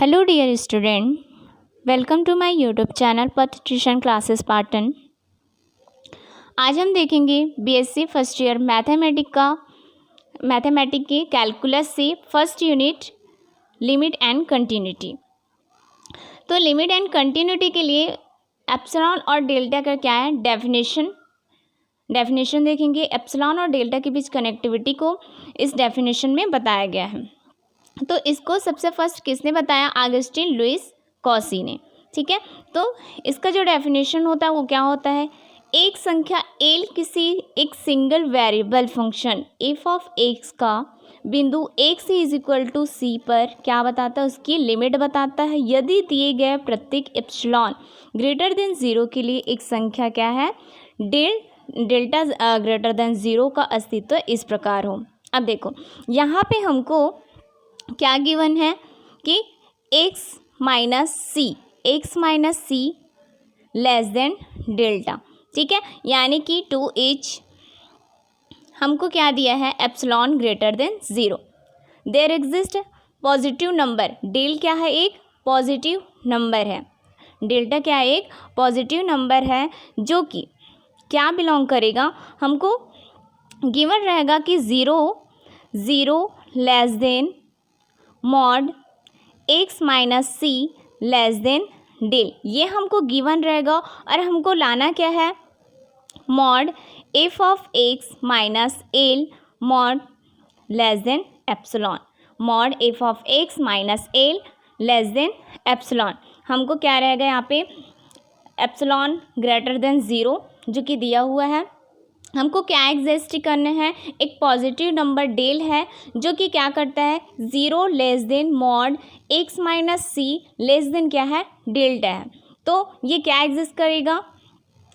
Hello dear student, welcome to my YouTube channel पथ tuition classes पार्टन। आज हम देखेंगे बीएससी फर्स्ट ईयर मैथमेटिक की कैलकुलस से first unit limit and continuity. तो लिमिट एंड कंटिन्यूटी के लिए एप्सिलॉन और डेल्टा का क्या है डेफिनेशन देखेंगे। एप्सिलॉन और डेल्टा के बीच कनेक्टिविटी को इस डेफिनेशन में बताया गया है। तो इसको सबसे फर्स्ट किसने बताया? ऑगस्टिन लुइस कॉशी ने। ठीक है, तो इसका जो डेफिनेशन होता है वो क्या होता है? एक संख्या एल किसी एक single variable function F of x का बिंदु एक्स इज इक्वल टू सी पर क्या बताता है? उसकी लिमिट बताता है यदि दिए गए प्रत्येक एप्सिलॉन ग्रेटर देन ज़ीरो के लिए एक संख्या क्या है डेल्टा ग्रेटर देन ज़ीरो का अस्तित्व इस प्रकार हो। अब देखो यहाँ पे हमको क्या गिवन है कि x माइनस सी लेस देन डेल्टा। ठीक है, यानी कि 2h हमको क्या दिया है? Epsilon greater than zero. There exist positive number. Del क्या है? एक पॉजिटिव नंबर है। डेल्टा क्या है? एक पॉजिटिव नंबर है जो कि क्या बिलोंग करेगा? हमको गिवन रहेगा कि zero less than mod x minus सी लेस देन डेल, ये हमको गिवन रहेगा। और हमको लाना क्या है? Mod f of x minus l mod less than epsilon. Mod f of x minus l less than epsilon हमको क्या रहेगा यहाँ पे? एप्सिलॉन ग्रेटर देन ज़ीरो जो कि दिया हुआ है। हमको क्या एग्जिस्ट करना है? एक पॉजिटिव नंबर डेल है जो कि क्या करता है? Zero less than mod x minus सी लेस देन क्या है? डेल्टा है। तो ये क्या एग्जिस्ट करेगा?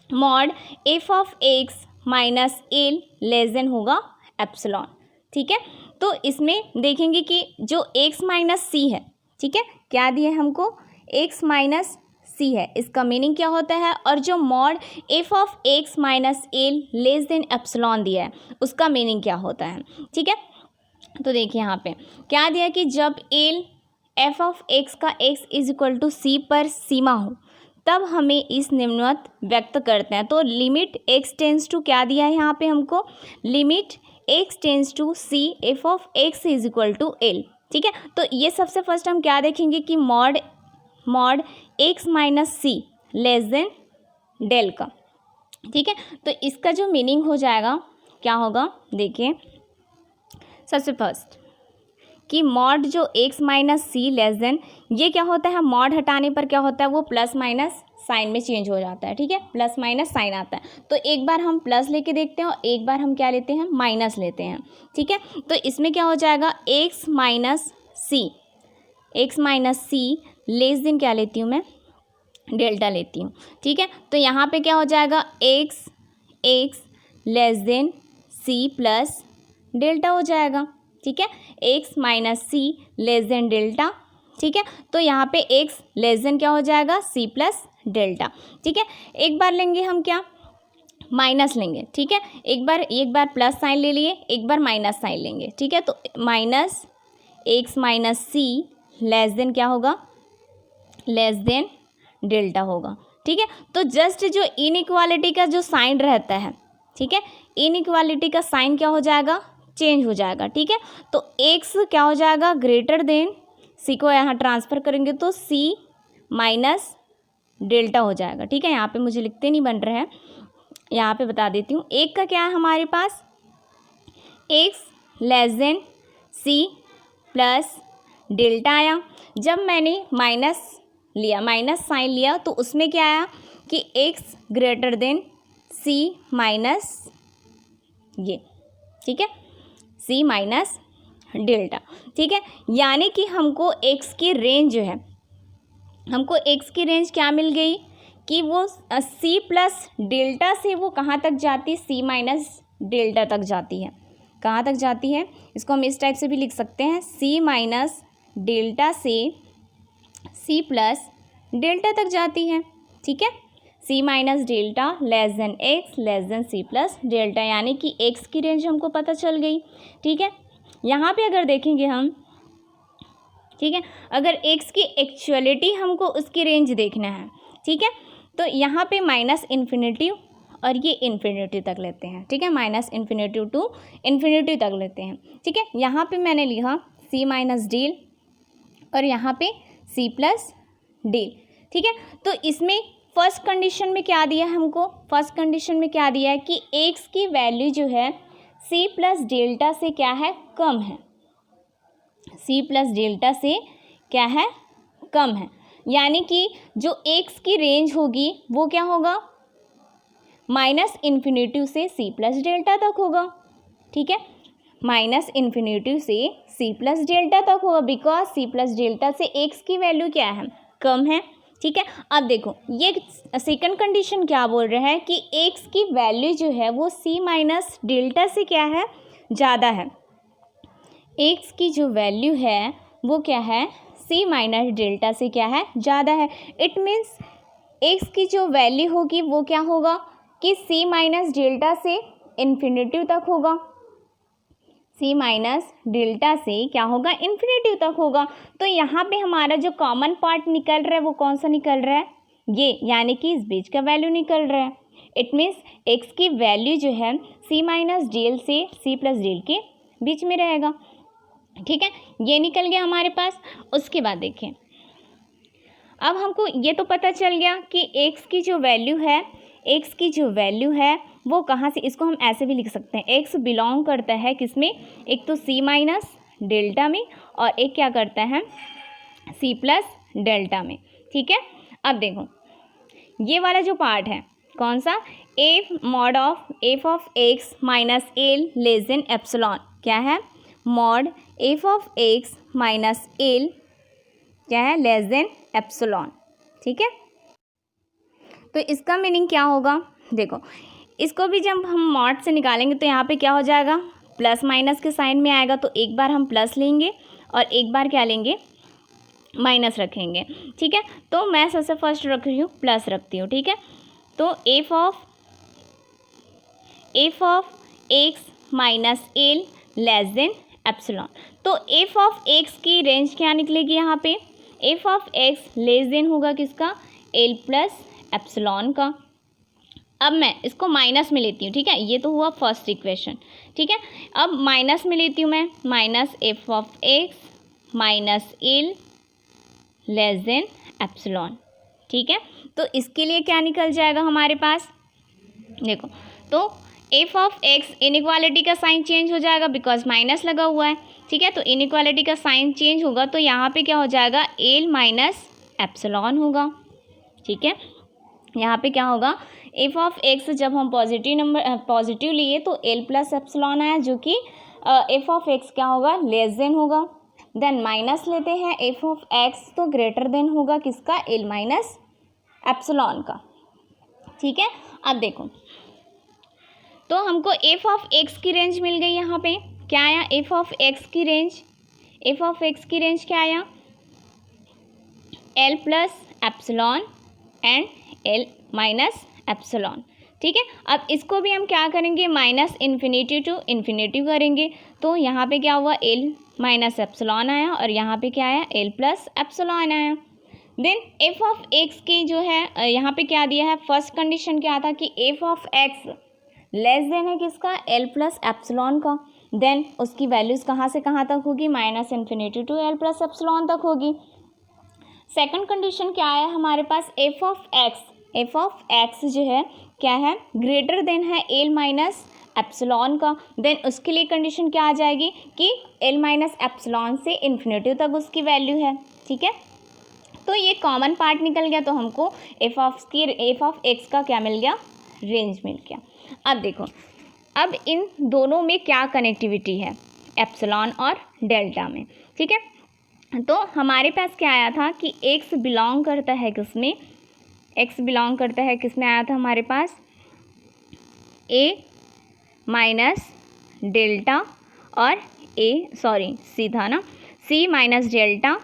Mod f of x minus l less than होगा एप्सिलॉन। ठीक है, तो इसमें देखेंगे कि जो एक्स माइनस सी है, ठीक है, क्या दिया है हमको? एक्स माइनस सी है, इसका मीनिंग क्या होता है? और जो mod f of x minus l less than epsilon दिया है उसका मीनिंग क्या होता है? ठीक है, तो देखिए यहाँ पे क्या दिया कि जब एल एफ ऑफ एक्स का एक्स इज इक्वल टू सी पर सीमा हो तब हमें इस निम्नवत व्यक्त करते हैं। तो लिमिट एक्स टेंस टू क्या दिया है यहाँ पे हमको? Limit x tends to c f of x is equal to L. ठीक है, तो ये सबसे फर्स्ट हम क्या देखेंगे कि मॉड एक्स माइनस सी लेस देन डेल का। ठीक है, तो इसका जो मीनिंग हो जाएगा क्या होगा? देखिए सबसे फर्स्ट कि मॉड जो एक्स माइनस सी लेस देन, ये क्या होता है? मॉड हटाने पर क्या होता है? वो प्लस माइनस साइन में चेंज हो जाता है। ठीक है, प्लस माइनस साइन आता है। तो एक बार हम प्लस लेके देखते हैं और एक बार हम क्या लेते हैं? माइनस लेते हैं। ठीक है, तो इसमें क्या हो जाएगा? एक्स माइनस सी लेस देन क्या लेती हूँ मैं? डेल्टा लेती हूँ। ठीक है, तो यहाँ पे क्या हो जाएगा? X less than c plus delta हो जाएगा। ठीक है, एक्स माइनस सी लेस देन डेल्टा। ठीक है, तो यहाँ पे एक्स लेस देन क्या हो जाएगा? C plus delta. ठीक है, एक बार लेंगे हम क्या? माइनस लेंगे। ठीक है, एक बार प्लस साइन ले लिए, एक बार माइनस साइन लेंगे। ठीक है, तो माइनस एक्स माइनस सी लेस देन क्या होगा? लेस देन डेल्टा होगा। ठीक है, तो जस्ट जो इनइक्वालिटी का जो साइन रहता है, ठीक है, इनइक्वालिटी का साइन क्या हो जाएगा? चेंज हो जाएगा। ठीक है, तो एक्स क्या हो जाएगा? ग्रेटर देन सी को यहाँ ट्रांसफ़र करेंगे तो सी माइनस डेल्टा हो जाएगा। ठीक है, यहाँ पे मुझे लिखते नहीं बन रहा है, यहाँ पे बता देती हूँ। एक का क्या है हमारे पास? X less than c plus delta आया। जब मैंने माइनस साइन लिया तो उसमें क्या आया कि एक्स ग्रेटर देन सी माइनस ये। ठीक है, सी माइनस डेल्टा। ठीक है, यानी कि हमको एक्स की रेंज जो है, हमको एक्स की रेंज क्या मिल गई कि वो सी प्लस डेल्टा से वो कहाँ तक जाती है? सी माइनस डेल्टा तक जाती है। कहाँ तक जाती है? इसको हम इस टाइप से भी लिख सकते हैं, सी माइनस डेल्टा से सी प्लस डेल्टा तक जाती है। ठीक है, c minus delta less than x less than c plus delta, यानी कि एक्स की रेंज हमको पता चल गई। ठीक है, यहाँ पे अगर देखेंगे हम ठीक है। अगर एक्स की एक्चुअलिटी हमको उसकी रेंज देखना है, ठीक है, तो यहाँ पे माइनस इन्फिनिटी और ये इन्फिनिटी तक लेते हैं, ठीक है, माइनस इन्फिनिटी टू इन्फिनिटी तक लेते हैं, ठीक है। यहाँ पे मैंने लिखा सी माइनस डी और यहाँ पे सी प्लस डी, ठीक है। तो इसमें फर्स्ट कंडीशन में क्या दिया है हमको, फर्स्ट कंडीशन में क्या दिया है कि एक्स की वैल्यू जो है सी प्लस डेल्टा से क्या है, कम है, सी प्लस डेल्टा से क्या है, कम है। यानी कि जो एक्स की रेंज होगी वो क्या होगा, माइनस इन्फिनिटी से सी प्लस डेल्टा तक होगा, ठीक है, माइनस इन्फिनिटी से सी प्लस डेल्टा तक होगा, बिकॉज सी प्लस डेल्टा से एक्स की वैल्यू क्या है, कम है, ठीक है। अब देखो ये सेकंड कंडीशन क्या बोल रहा है कि एक्स की वैल्यू जो है वो सी माइनस डेल्टा से क्या है, ज़्यादा है। एक्स की जो वैल्यू है वो क्या है, सी माइनस डेल्टा से क्या है, ज़्यादा है। इट मीन्स एक्स की जो वैल्यू होगी वो क्या होगा कि सी माइनस डेल्टा से इन्फिनिटी तक होगा, सी माइनस डेल्टा से क्या होगा, इन्फिनिटी तक होगा। तो यहाँ पे हमारा जो कॉमन पार्ट निकल रहा है वो कौन सा निकल रहा है, ये, यानी कि इस बीच का वैल्यू निकल रहा है। इट मीन्स एक्स की वैल्यू जो है सी माइनस डेल से सी प्लस डेल के बीच में रहेगा, ठीक है, ये निकल गया हमारे पास। उसके बाद देखिए, अब हमको ये तो पता चल गया कि एक्स की जो वैल्यू है, एक्स की जो वैल्यू है वो कहाँ से, इसको हम ऐसे भी लिख सकते हैं, एक्स बिलोंग करता है किसमें, एक तो सी माइनस डेल्टा में और एक क्या करता है, सी प्लस डेल्टा में, ठीक है। अब देखो ये वाला जो पार्ट है कौन सा, a mod of f of x minus l less than epsilon, क्या है, mod f of x minus l क्या है, लेस देन एप्सिलॉन, ठीक है। तो इसका मीनिंग क्या होगा, देखो इसको भी जब हम मॉड से निकालेंगे तो यहाँ पे क्या हो जाएगा, प्लस माइनस के साइन में आएगा, तो एक बार हम प्लस लेंगे और एक बार क्या लेंगे, माइनस रखेंगे, ठीक है। तो मैं सबसे फर्स्ट रख रही हूँ, प्लस रखती हूँ, ठीक है। तो F of x minus l less than epsilon, तो एफ ऑफ एक्स की रेंज क्या निकलेगी यहाँ पे, F of x less than होगा किसका, एल प्लस एप्सिलॉन का। अब मैं इसको माइनस में लेती हूँ, ठीक है, ये तो हुआ फर्स्ट इक्वेशन, ठीक है। अब माइनस में लेती हूँ मैं, minus F of x minus l less than epsilon, ठीक है। तो इसके लिए क्या निकल जाएगा हमारे पास, देखो, तो एफ ऑफ एक्स, इनइक्वालिटी का साइन चेंज हो जाएगा बिकॉज माइनस लगा हुआ है, ठीक है। तो इनइक्वालिटी का साइन चेंज होगा तो यहाँ पे क्या हो जाएगा, एल माइनस एप्सिलॉन होगा, ठीक है। यहाँ पे क्या होगा, एफ ऑफ एक्स जब हम पॉजिटिव लिए तो एल प्लस एप्सिलॉन आया, जो कि एफ ऑफ एक्स क्या होगा, लेस देन होगा। देन माइनस लेते हैं एफ ऑफ एक्स, तो ग्रेटर देन होगा किसका, एल माइनस एप्सिलॉन का, ठीक है। अब देखो तो हमको एफ ऑफ एक्स की रेंज मिल गई, यहाँ पे क्या आया, एफ ऑफ एक्स की रेंज, एफ ऑफ एक्स की रेंज क्या आया, L plus epsilon and L minus epsilon, ठीक है। अब इसको भी हम क्या करेंगे, माइनस इन्फिनिटी टू इन्फिनिटी करेंगे, तो यहाँ पे क्या हुआ, एल माइनस एप्सिलॉन आया और यहाँ पे क्या आया, एल प्लस एप्सिलॉन आया। देन एफ ऑफ एक्स की जो है यहाँ पे क्या दिया है, फर्स्ट कंडीशन क्या था कि f of x less than है किसका, एल प्लस एप्सिलॉन का। देन उसकी वैल्यूज़ कहाँ से कहाँ तक होगी, minus infinity to L plus epsilon तक होगी। सेकंड कंडीशन क्या आया हमारे पास, एफ ऑफ एक्स जो है क्या है, ग्रेटर देन है एल माइनस एप्सिलॉन का। देन उसके लिए कंडीशन क्या आ जाएगी कि एल माइनस एप्सिलॉन से इन्फिनिटी तक उसकी वैल्यू है, ठीक है। तो ये कॉमन पार्ट निकल गया, तो हमको एफ ऑफ एक्स का क्या मिल गया, रेंज मिल गया। अब देखो, अब इन दोनों में क्या कनेक्टिविटी है, एप्सिलॉन और डेल्टा में, ठीक है। तो हमारे पास क्या आया था कि एक्स बिलोंग करता है किसमें, एक्स बिलोंग करता है किसमें आया था हमारे पास, ए माइनस डेल्टा और सी था ना, c minus delta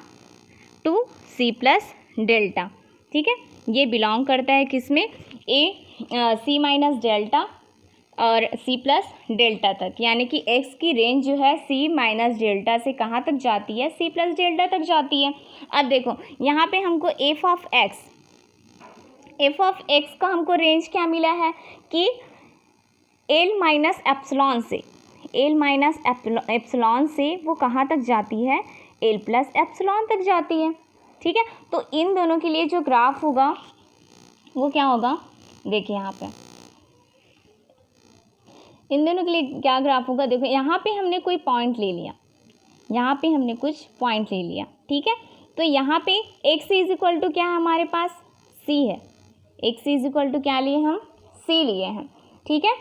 to c plus delta, ठीक है। ये बिलोंग करता है किसमें, सी माइनस डेल्टा और c प्लस डेल्टा तक, यानी कि x की रेंज जो है c माइनस डेल्टा से कहाँ तक जाती है, c प्लस डेल्टा तक जाती है। अब देखो यहाँ पे हमको f ऑफ x का हमको रेंज क्या मिला है कि l माइनस एप्सिलॉन से वो कहाँ तक जाती है, l प्लस एप्सिलॉन तक जाती है। ठीक है, तो इन दोनों के लिए जो ग्राफ होगा वो क्या होगा, देखिए यहाँ पे इन दोनों के लिए क्या ग्राफ होगा। देखो यहाँ पे हमने कोई पॉइंट ले लिया, यहाँ पे हमने कुछ पॉइंट ले लिया, ठीक है। तो यहाँ पे x इज इक्वल टू क्या है हमारे पास, c है। x इज इक्वल टू क्या लिए हम, c लिए हैं, ठीक है।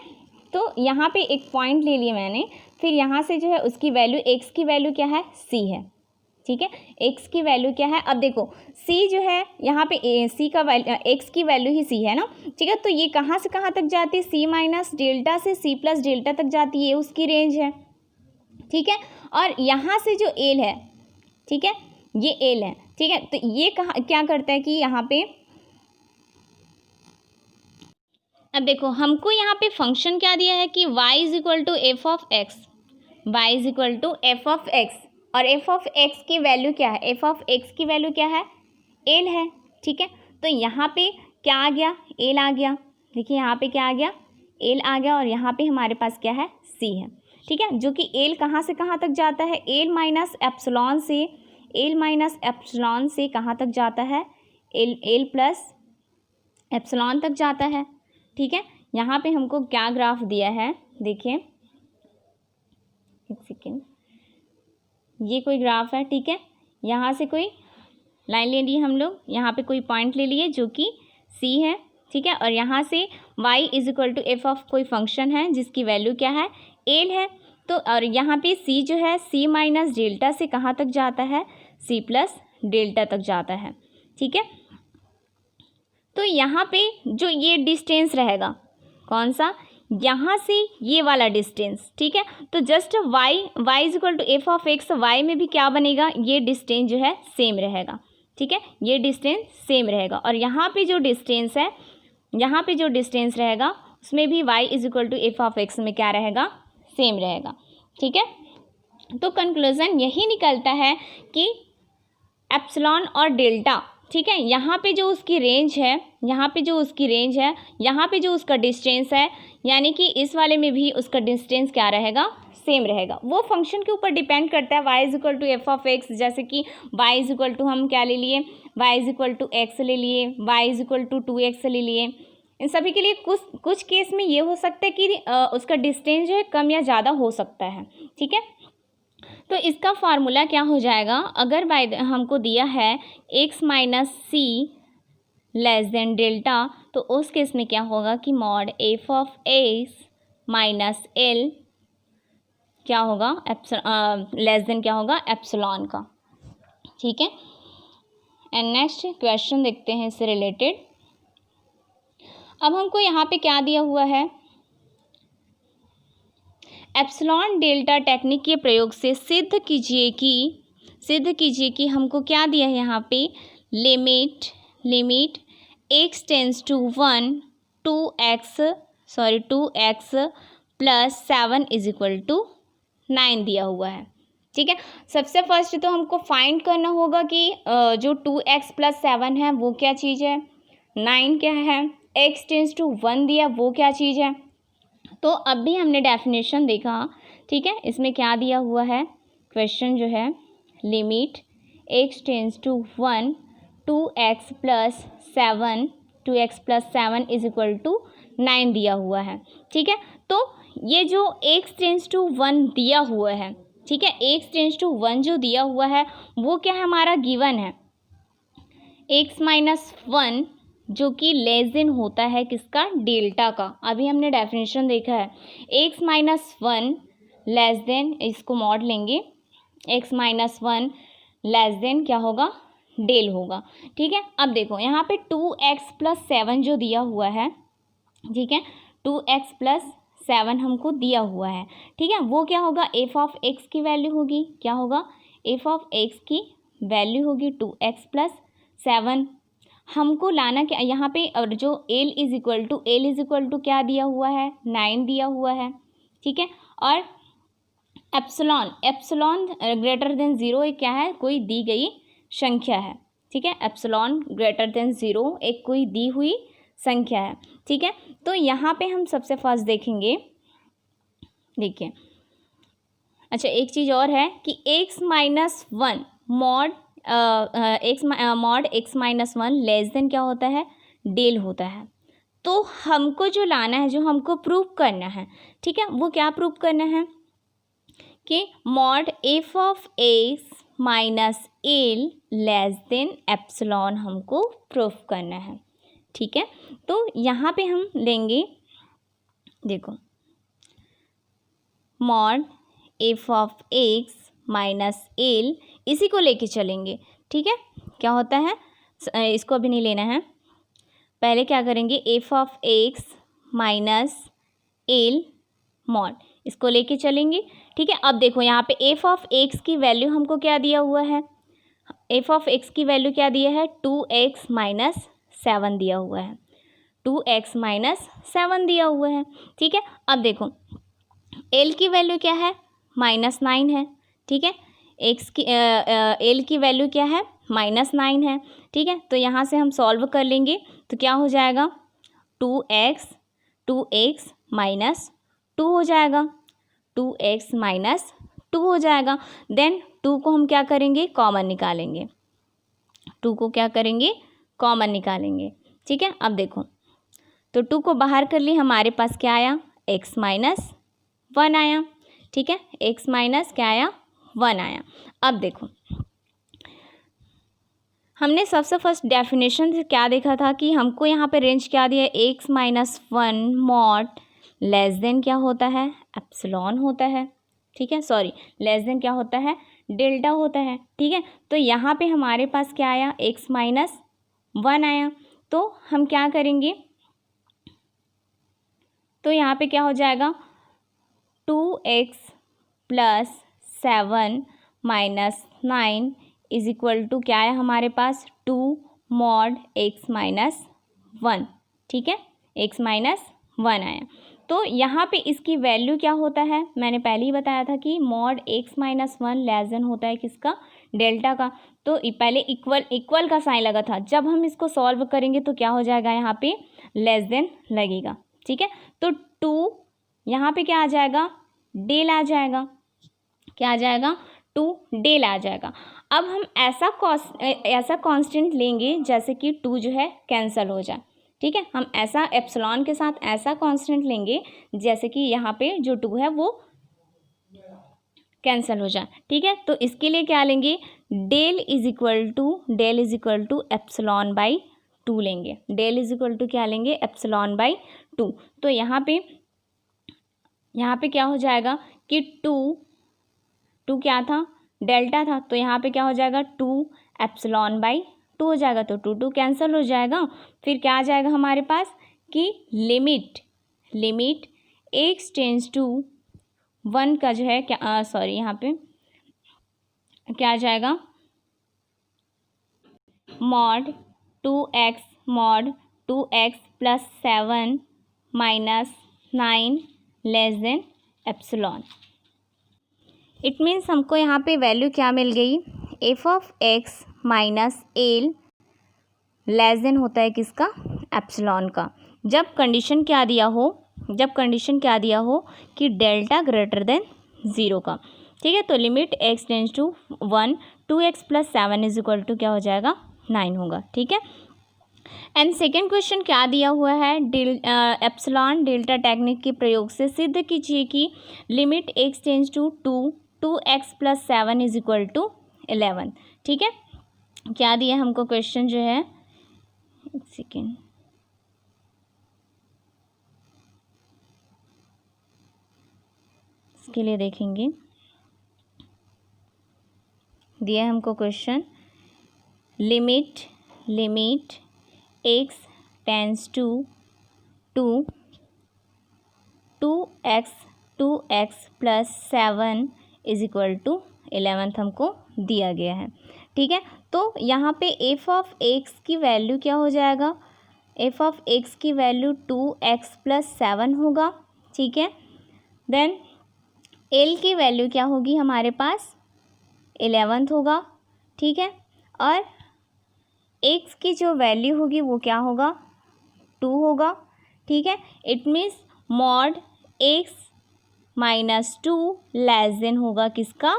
तो यहाँ पे एक पॉइंट ले लिया मैंने, फिर यहाँ से जो है उसकी वैल्यू, x की वैल्यू क्या है, c है, ठीक है। x की वैल्यू क्या है, अब देखो c जो है यहाँ पे c का वैल्यू, x की वैल्यू ही c है ना, ठीक है। तो ये कहाँ से कहाँ तक जाती है, c माइनस डेल्टा से c प्लस डेल्टा तक जाती है, ये उसकी रेंज है, ठीक है। और यहाँ से जो l है, ठीक है, ये l है, ठीक है। तो ये कहाँ क्या करता है कि यहाँ पे, अब देखो हमको यहाँ पे फंक्शन क्या दिया है कि y is equal to f of x, y is equal to f of x, और एफ ऑफ एक्स की वैल्यू क्या है, एफ ऑफ एक्स की वैल्यू क्या है, l है, ठीक है। तो यहाँ पे क्या आ गया, l आ गया, देखिए यहाँ पे क्या आ गया, l आ गया, और यहाँ पे हमारे पास क्या है, c है, ठीक है। जो कि l कहाँ से कहाँ तक जाता है, l माइनस एप्सिलॉन से कहाँ तक जाता है, l प्लस एप्सिलॉन तक जाता है, ठीक है। यहाँ पे हमको क्या ग्राफ दिया है, देखिए एक सेकेंड, ये कोई ग्राफ है, ठीक है। यहाँ से कोई लाइन ले ली हम लोग, यहाँ पे कोई पॉइंट ले लिए जो कि c है, ठीक है। और यहाँ से y is equal to f of कोई फंक्शन है जिसकी वैल्यू क्या है, l है। तो और यहाँ पे c जो है c माइनस डेल्टा से कहाँ तक जाता है, c प्लस डेल्टा तक जाता है, ठीक है। तो यहाँ पे जो ये डिस्टेंस रहेगा, कौन सा, यहाँ से ये वाला डिस्टेंस, ठीक है। तो just y is equal to f of x, y में भी क्या बनेगा, ये डिस्टेंस जो है सेम रहेगा, ठीक है, ये डिस्टेंस सेम रहेगा। और यहाँ पे जो डिस्टेंस है, यहाँ पे जो डिस्टेंस रहेगा उसमें भी y is equal to f of x में क्या रहेगा, सेम रहेगा, ठीक है। तो कंक्लूजन यही निकलता है कि एप्सिलॉन और डेल्टा, ठीक है, यहाँ पे जो उसकी रेंज है, यहाँ पे जो उसकी रेंज है, यहाँ पे जो उसका डिस्टेंस है, यानी कि इस वाले में भी उसका डिस्टेंस क्या रहेगा, सेम रहेगा। वो फंक्शन के ऊपर डिपेंड करता है, y is equal to f of x, जैसे कि y इज इक्वल टू हम क्या ले लिए, y is equal to x ले लिए, y is equal to 2x ले लिए। इन सभी के लिए कुछ केस में ये हो सकता है कि उसका डिस्टेंस जो है कम या ज़्यादा हो सकता है, ठीक है। तो इसका फार्मूला क्या हो जाएगा, अगर बाय हमको दिया है x माइनस सी लेस देन डेल्टा, तो उस केस में क्या होगा कि mod f of x minus l क्या होगा, लेस देन क्या होगा, एप्सिलॉन का, ठीक है। एंड नेक्स्ट क्वेश्चन देखते हैं इससे रिलेटेड। अब हमको यहाँ पे क्या दिया हुआ है, एप्सिलॉन डेल्टा टेक्निक के प्रयोग से सिद्ध कीजिए कि हमको क्या दिया है यहाँ पे, limit x tends to 1 2x plus 7 is equal to 9 दिया हुआ है, ठीक है। सबसे फर्स्ट तो हमको फाइंड करना होगा कि जो 2x प्लस 7 है वो क्या चीज़ है, 9 क्या है, x टेंस टू 1 दिया वो क्या चीज़ है। तो अब भी हमने डेफिनेशन देखा, ठीक है, इसमें क्या दिया हुआ है, क्वेश्चन जो है limit x tends to 1 2x plus 7 is equal to 9 दिया हुआ है, ठीक है। तो ये जो x टेंस टू 1 दिया हुआ है, ठीक है, x टेंस टू 1 जो दिया हुआ है वो क्या है, हमारा गिवन है x माइनस 1 जो कि लेस देन होता है किसका, डेल्टा का। अभी हमने डेफिनेशन देखा है x माइनस 1 लेस देन, इसको मॉड लेंगे, x माइनस 1 लेस देन क्या होगा, डेल होगा, ठीक है। अब देखो यहाँ पे 2x प्लस 7 जो दिया हुआ है, ठीक है, 2x प्लस 7 हमको दिया हुआ है, ठीक है, वो क्या होगा, एफ ऑफ एक्स की वैल्यू होगी, क्या होगा, एफ ऑफ एक्स की वैल्यू होगी 2x प्लस 7। हमको लाना क्या यहाँ पे, और जो एल इज इक्वल टू क्या दिया हुआ है, 9 दिया हुआ है, ठीक है। और एप्सिलॉन ग्रेटर देन 0 एक क्या है, कोई दी गई संख्या है, ठीक है। एप्सिलॉन ग्रेटर देन 0 एक कोई दी हुई संख्या है, ठीक है। तो यहाँ पे हम सबसे फर्स्ट देखेंगे, देखिए, अच्छा एक चीज़ और है कि x-1 mod x-1 less than क्या होता है, डेल होता है। तो हमको जो लाना है, जो हमको प्रूव करना है, ठीक है, वो क्या प्रूव करना है कि mod f of x minus l less than epsilon हमको प्रूव करना है, ठीक है। तो यहाँ पे हम लेंगे, देखो, mod f of x minus L, इसी को लेके चलेंगे, ठीक है। क्या होता है, इसको अभी नहीं लेना है, पहले क्या करेंगे, F of x minus l mod, इसको लेके चलेंगे, ठीक है। अब देखो यहाँ पे एफ ऑफ एक्स की वैल्यू हमको क्या दिया हुआ है, एफ ऑफ एक्स की वैल्यू क्या दिया है, 2x माइनस 7 दिया हुआ है, 2x माइनस 7 दिया हुआ है, ठीक है। अब देखो एल की वैल्यू क्या है, -9 है, ठीक है। एक्स की एल की वैल्यू क्या है, -9 है, ठीक है। तो यहाँ से हम सॉल्व कर लेंगे, तो क्या हो जाएगा, 2x माइनस 2 हो जाएगा, 2x माइनस 2 हो जाएगा। देन 2 को हम क्या करेंगे, कॉमन निकालेंगे, 2 को क्या करेंगे, कॉमन निकालेंगे, ठीक है। अब देखो, तो 2 को बाहर कर लिए, हमारे पास क्या आया, x माइनस 1 आया, ठीक है। x माइनस क्या आया, 1 आया। अब देखो, हमने सबसे फर्स्ट डेफिनेशन से क्या देखा था कि हमको यहाँ पे रेंज क्या दिया है, x-1 मॉड लेस देन क्या होता है, एप्सिलॉन होता है, ठीक है। सॉरी, लेस देन क्या होता है, डेल्टा होता है, ठीक है। तो यहाँ पे हमारे पास क्या आया, x-1 आया। तो हम क्या करेंगे, तो यहाँ पे क्या हो जाएगा, 2x plus 7 minus 9 is equal to क्या है हमारे पास, 2 मॉड x माइनस 1, ठीक है, x माइनस 1 आया। तो यहाँ पे इसकी वैल्यू क्या होता है, मैंने पहले ही बताया था कि mod x minus 1 less than होता है किसका, डेल्टा का। तो पहले इक्वल का साइन लगा था, जब हम इसको सॉल्व करेंगे तो क्या हो जाएगा, यहाँ पे लेस देन लगेगा, ठीक है। तो 2 यहाँ पे क्या आ जाएगा, डेल आ जाएगा, क्या आ जाएगा, 2 डेल आ जाएगा। अब हम ऐसा कांस्टेंट लेंगे जैसे कि 2 जो है कैंसिल हो जाए, ठीक है। हम ऐसा एप्सिलॉन के साथ ऐसा कांस्टेंट लेंगे जैसे कि यहाँ पे जो 2 है वो कैंसिल हो जाए, ठीक है। तो इसके लिए क्या लेंगे, del is equal to epsilon by 2 लेंगे, डेल इज इक्वल टू क्या लेंगे, एप्सिलॉन बाई 2। तो यहाँ पे क्या हो जाएगा कि 2 क्या था, डेल्टा था, तो यहाँ पे क्या हो जाएगा, 2 एप्सिलॉन बाई 2 हो जाएगा। तो 2 कैंसिल हो जाएगा, फिर क्या आ जाएगा हमारे पास कि लिमिट x टेंस टू 1 का जो है क्या, सॉरी यहाँ पे क्या आ जाएगा, mod 2x plus 7 minus 9 less than epsilon. It means हमको यहाँ पे वैल्यू क्या मिल गई, F of x minus l less then होता है किसका, एप्सिलॉन का, जब कंडीशन क्या दिया हो कि डेल्टा ग्रेटर देन 0 का, ठीक है। तो limit x tends to 1, 2x plus 7 is equal to क्या हो जाएगा, 9 होगा, ठीक है। एंड सेकेंड क्वेश्चन क्या दिया हुआ है, एप्सिलॉन डेल्टा टेक्निक के प्रयोग से सिद्ध कीजिए कि limit x tends to 2x plus 7 is equal to 11, ठीक है। क्या दिया हमको क्वेश्चन जो है, एक सेकेंड, इसके लिए देखेंगे, दिया हमको question, limit x tends to 2x plus 7 is equal to 11 हमको दिया गया है, ठीक है। तो यहाँ पे एफ ऑफ एक्स की वैल्यू क्या हो जाएगा, एफ ऑफ एक्स की वैल्यू 2x+7 होगा, ठीक है। देन एल की वैल्यू क्या होगी हमारे पास, 11 होगा, ठीक है। और एक्स की जो वैल्यू होगी वो क्या होगा, 2 होगा, ठीक है। It means mod x -2 less than होगा किसका,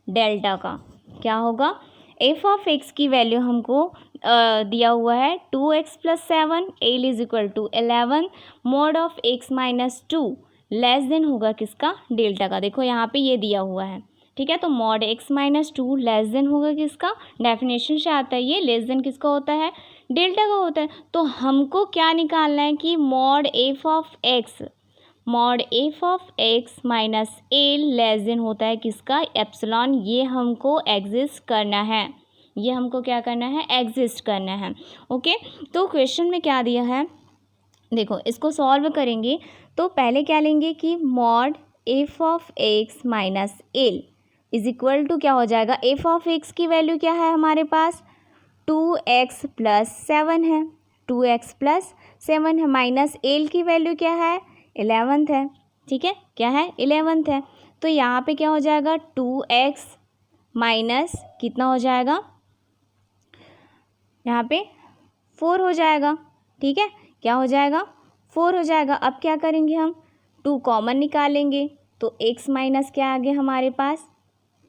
डेल्टा का। क्या होगा, एफ ऑफ एक्स की वैल्यू हमको दिया हुआ है 2x+7, L is equal to 11, mod of x -2 less than होगा किसका, डेल्टा का। देखो यहाँ पे ये दिया हुआ है, ठीक है। तो मॉड x -2 लेस देन होगा किसका, डेफिनेशन से आता है ये, लेस देन किसका होता है, डेल्टा का होता है। तो हमको क्या निकालना है कि mod f of x minus l less then होता है किसका, एप्सिलॉन। ये हमको एग्जिस्ट करना है, ये हमको क्या करना है, एग्जिस्ट करना है। ओके, तो क्वेश्चन में क्या दिया है, देखो इसको सॉल्व करेंगे तो पहले क्या लेंगे कि mod f of x minus L is equal to क्या हो जाएगा, एफ ऑफ एक्स की वैल्यू क्या है हमारे पास, 2x+7 है, 2x+7 है, माइनस एल की वैल्यू क्या है, 11 है, ठीक है, क्या है, 11 है। तो यहाँ पे क्या हो जाएगा, 2x माइनस कितना हो जाएगा, यहाँ पे 4 हो जाएगा, ठीक है, क्या हो जाएगा, 4 हो जाएगा। अब क्या करेंगे हम, 2 कॉमन निकालेंगे तो x माइनस क्या आ गया हमारे पास,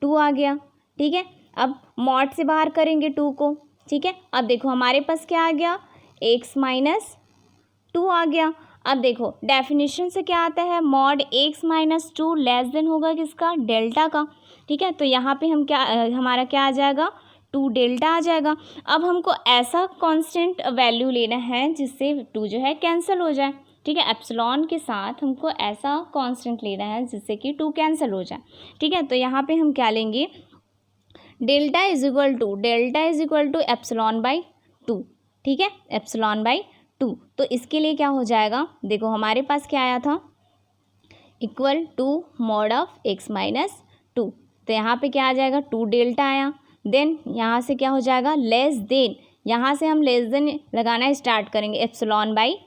2 आ गया, ठीक है। अब मॉड से बाहर करेंगे 2 को, ठीक है। अब देखो हमारे पास क्या आ गया, x -2 आ गया। अब देखो डेफिनेशन से क्या आता है, मॉड x -2 लेस देन होगा किसका, डेल्टा का, ठीक है। तो यहाँ पे हम क्या हमारा क्या आ जाएगा, 2 डेल्टा आ जाएगा। अब हमको ऐसा कांस्टेंट वैल्यू लेना है जिससे 2 जो है कैंसिल हो जाए, ठीक है। एप्सिलॉन के साथ हमको ऐसा कांस्टेंट लेना है जिससे कि 2 कैंसिल हो जाए, ठीक है। तो यहाँ पे हम क्या लेंगे, delta is equal to epsilon by 2, ठीक है, एप्सिलॉन बाई 2। तो इसके लिए क्या हो जाएगा, देखो हमारे पास क्या आया था, equal to mod of x -2। तो यहाँ पे क्या आ जाएगा, 2 डेल्टा आया। देन यहाँ से क्या हो जाएगा, लेस देन, यहाँ से हम लेस देन लगाना स्टार्ट करेंगे, एप्सिलॉन बाई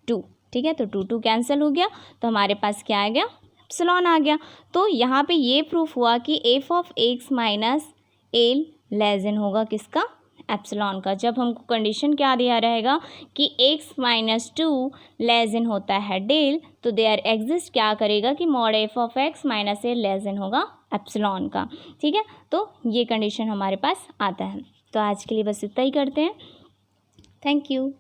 2, ठीक है। तो 2 कैंसिल हो गया, तो हमारे पास क्या आ गया, एप्सिलॉन आ गया। तो यहाँ पे ये प्रूफ हुआ कि f of x minus l less than होगा किसका, एप्सिलॉन का। जब हमको कंडीशन क्या दिया रहेगा कि x -2 लेस देन होता है डेल, तो देयर एग्जिस्ट क्या करेगा कि mod f of x minus l less than होगा एप्सिलॉन का, ठीक है। तो ये कंडीशन हमारे पास आता है। तो आज के लिए बस इतना ही करते हैं, थैंक यू।